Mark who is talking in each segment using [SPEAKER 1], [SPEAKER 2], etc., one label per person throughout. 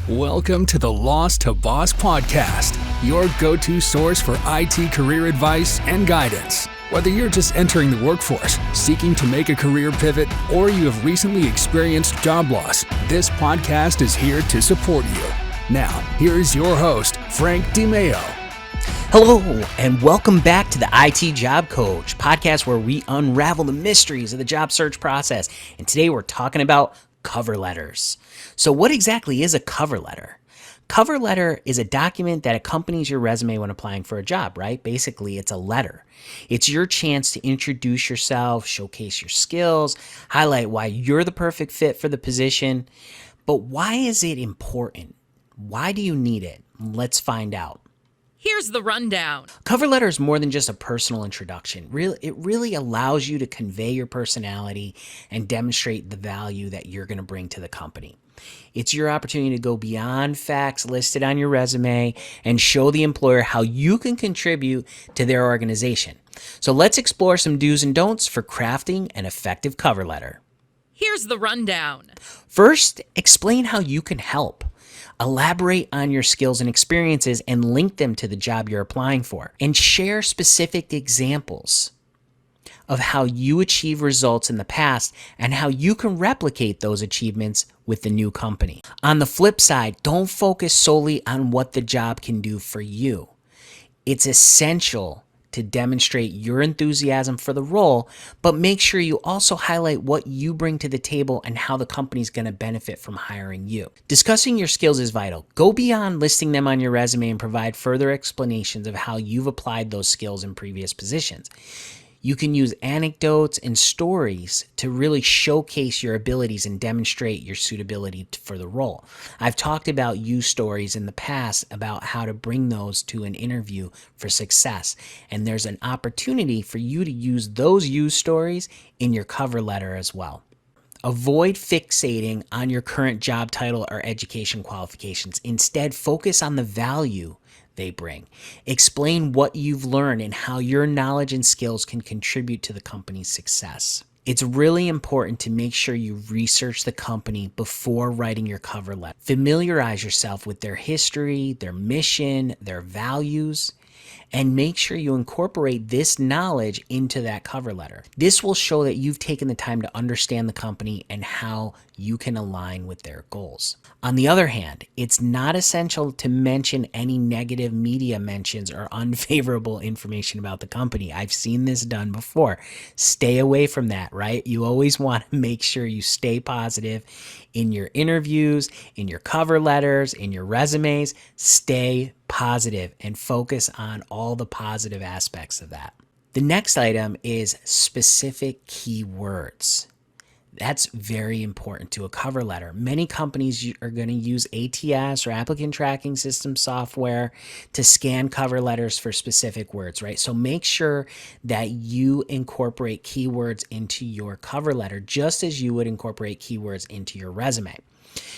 [SPEAKER 1] Welcome to the Lost to Boss podcast, your go-to source for IT career advice and guidance. Whether you're just entering the workforce, seeking to make a career pivot, or you have recently experienced job loss, this podcast is here to support you. Now, here's your host, Frank DiMeo.
[SPEAKER 2] Hello, and welcome back to the IT Job Coach podcast, where we unravel the mysteries of the job search process. And today we're talking about cover letters. So what exactly is a cover letter? Cover letter is a document that accompanies your resume when applying for a job, right? Basically, it's a letter. It's your chance to introduce yourself, showcase your skills, highlight why you're the perfect fit for the position. But why is it important? Why do you need it? Let's find out.
[SPEAKER 3] Here's the rundown.
[SPEAKER 2] Cover letter is more than just a personal introduction. It really allows you to convey your personality and demonstrate the value that you're going to bring to the company. It's your opportunity to go beyond facts listed on your resume and show the employer how you can contribute to their organization. So let's explore some do's and don'ts for crafting an effective cover letter.
[SPEAKER 3] Here's the rundown.
[SPEAKER 2] First, explain how you can help. Elaborate on your skills and experiences and link them to the job you're applying for. And share specific examples of how you achieve results in the past and how you can replicate those achievements with the new company. On the flip side, don't focus solely on what the job can do for you. It's essential to demonstrate your enthusiasm for the role, but make sure you also highlight what you bring to the table and how the company's going to benefit from hiring you. Discussing your skills is vital. Go beyond listing them on your resume and provide further explanations of how you've applied those skills in previous positions. You can use anecdotes and stories to really showcase your abilities and demonstrate your suitability for the role. I've talked about use stories in the past about how to bring those to an interview for success. And there's an opportunity for you to use those use stories in your cover letter as well. Avoid fixating on your current job title or education qualifications. Instead, focus on the value they bring. Explain what you've learned and how your knowledge and skills can contribute to the company's success. It's really important to make sure you research the company before writing your cover letter. Familiarize yourself with their history, their mission, their values, and make sure you incorporate this knowledge into that cover letter. This will show that you've taken the time to understand the company and how you can align with their goals. On the other hand, it's not essential to mention any negative media mentions or unfavorable information about the company. I've seen this done before. Stay away from that, right? You always want to make sure you stay positive in your interviews, in your cover letters, in your resumes. Stay positive and focus on all the positive aspects of that. The next item is specific keywords. That's very important to a cover letter. Many companies are going to use ATS or applicant tracking system software to scan cover letters for specific words, right? So make sure that you incorporate keywords into your cover letter just as you would incorporate keywords into your resume.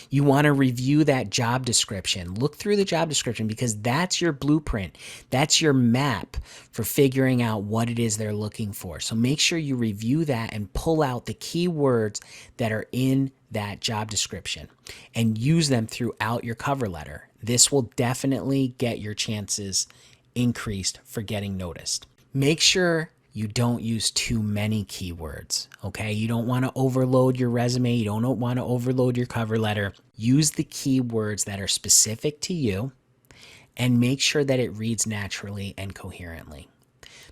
[SPEAKER 2] You want to review that job description. Look through the job description because that's your blueprint. That's your map for figuring out what it is they're looking for. So make sure you review that and pull out the keywords that are in that job description and use them throughout your cover letter. This will definitely get your chances increased for getting noticed. Make sure you don't use too many keywords, okay? You don't want to overload your resume. You don't want to overload your cover letter. Use the keywords that are specific to you and make sure that it reads naturally and coherently.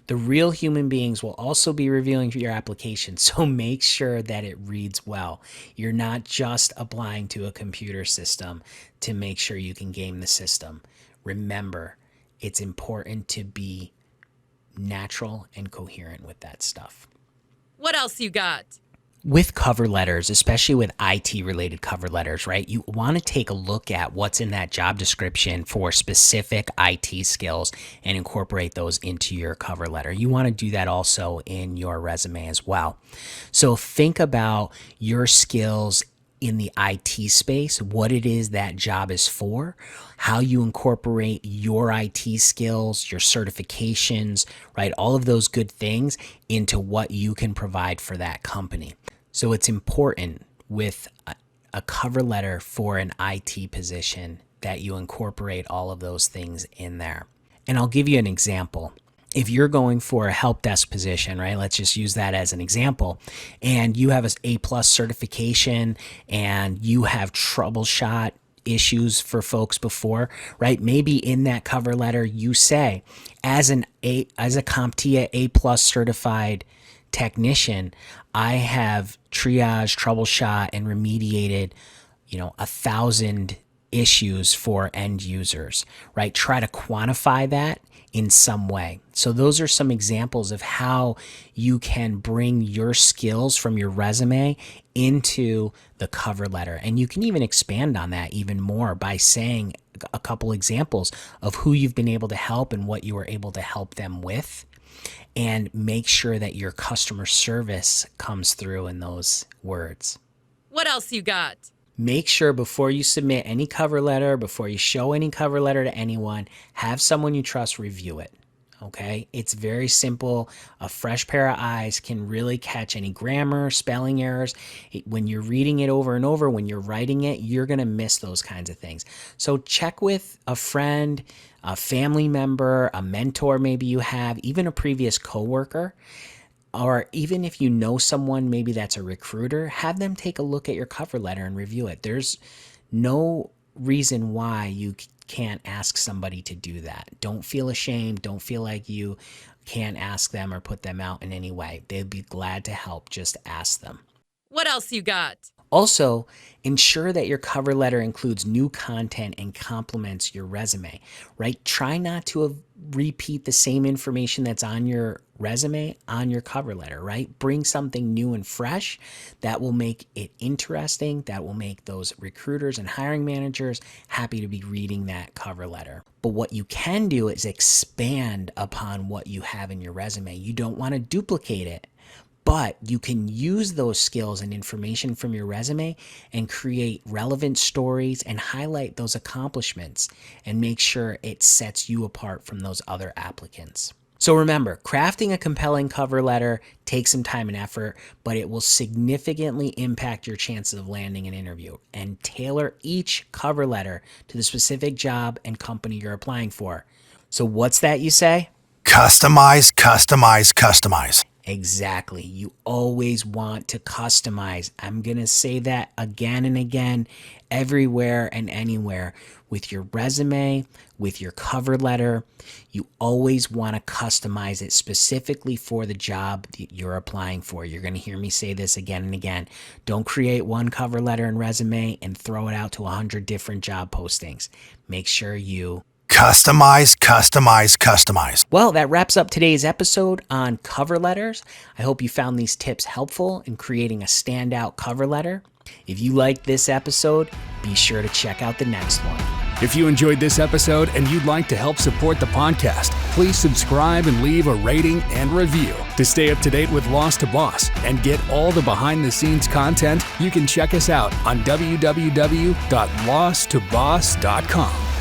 [SPEAKER 2] The real human beings will also be reviewing your application, so make sure that it reads well. You're not just applying to a computer system to make sure you can game the system. Remember, it's important to be natural and coherent with that stuff.
[SPEAKER 3] What else you got?
[SPEAKER 2] With cover letters, especially with IT-related cover letters, right, you want to take a look at what's in that job description for specific IT skills and incorporate those into your cover letter. You want to do that also in your resume as well. So think about your skills in the IT space, what it is that job is for, how you incorporate your IT skills, your certifications, right? All of those good things into what you can provide for that company. So it's important with a cover letter for an IT position that you incorporate all of those things in there. And I'll give you an example. If you're going for a help desk position, right? Let's just use that as an example. And you have an A+ certification and you have troubleshot issues for folks before, right? Maybe in that cover letter you say, as a CompTIA A+ certified technician, I have triaged, troubleshot, and remediated, 1,000 issues for end users, right? Try to quantify that in some way. So those are some examples of how you can bring your skills from your resume into the cover letter. And you can even expand on that even more by saying a couple examples of who you've been able to help and what you were able to help them with. And make sure that your customer service comes through in those words.
[SPEAKER 3] What else you got?
[SPEAKER 2] Make sure before you submit any cover letter, before you show any cover letter to anyone, have someone you trust review it. Okay? It's very simple. A fresh pair of eyes can really catch any grammar, spelling errors. When you're reading it over and over, when you're writing it, you're going to miss those kinds of things. So check with a friend, a family member, a mentor maybe you have, even a previous coworker. Or even if you know someone, maybe that's a recruiter, have them take a look at your cover letter and review it. There's no reason why you can't ask somebody to do that. Don't feel ashamed. Don't feel like you can't ask them or put them out in any way. They'd be glad to help. Just ask them.
[SPEAKER 3] What else you got?
[SPEAKER 2] Also, ensure that your cover letter includes new content and complements your resume, right? Try not to repeat the same information that's on your resume on your cover letter, right? Bring something new and fresh that will make it interesting, that will make those recruiters and hiring managers happy to be reading that cover letter. But what you can do is expand upon what you have in your resume. You don't want to duplicate it. But you can use those skills and information from your resume and create relevant stories and highlight those accomplishments and make sure it sets you apart from those other applicants. So remember, crafting a compelling cover letter takes some time and effort, but it will significantly impact your chances of landing an interview. And tailor each cover letter to the specific job and company you're applying for. So what's that you say?
[SPEAKER 4] Customize, customize, customize.
[SPEAKER 2] Exactly. You always want to customize. I'm going to say that again and again, everywhere and anywhere. With your resume, with your cover letter, you always want to customize it specifically for the job that you're applying for. You're going to hear me say this again and again. Don't create one cover letter and resume and throw it out to 100 different job postings. Make sure you
[SPEAKER 4] customize, customize, customize.
[SPEAKER 2] Well, that wraps up today's episode on cover letters. I hope you found these tips helpful in creating a standout cover letter. If you liked this episode, be sure to check out the next one.
[SPEAKER 1] If you enjoyed this episode and you'd like to help support the podcast, please subscribe and leave a rating and review. To stay up to date with Lost to Boss and get all the behind-the-scenes content, you can check us out on www.losttoboss.com.